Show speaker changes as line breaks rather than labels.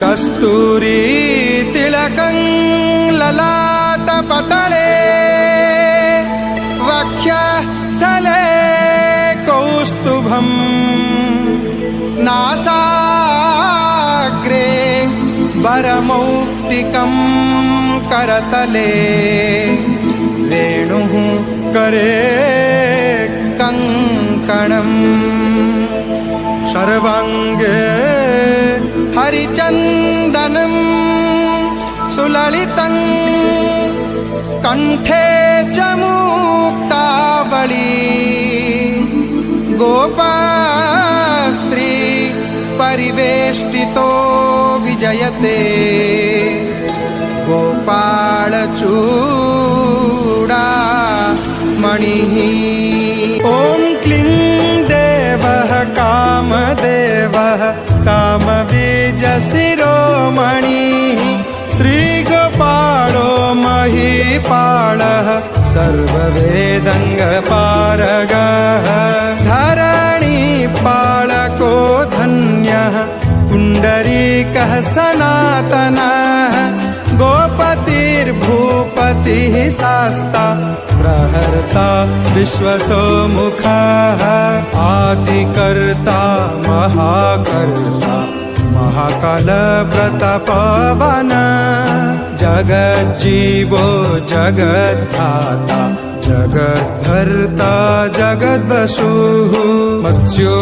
कस्तूरी तिलकं ललाटपटले वक्षस्थले कौस्तुभं नासाग्रे वरमौक्तिकं करतले वेणुः करे कङ्कणम् सर्वाङ्गे हरिचन्दनं सुललितं कंठे च मुक्तावली गोपस्त्री परिवेष्टितो विजयते गोपालचूडामणिः। ॐ क्लीं देवः कामदेवः कामबीजशिरोमणिः श्रीगोपालो महीपालः सर्ववेदङ्गपारगः धरणीपालको धन्यः पुण्डरीकः सनातनः गोपतिर्भूपतिः शास्ता प्रहर्ता विश्वतोमुखः आदिकर्ता महाकर्ता महाकालव्रतपवन जगज्जीवो जगद्धाता जगद्भर्ता जगद्वसुः मत्स्यो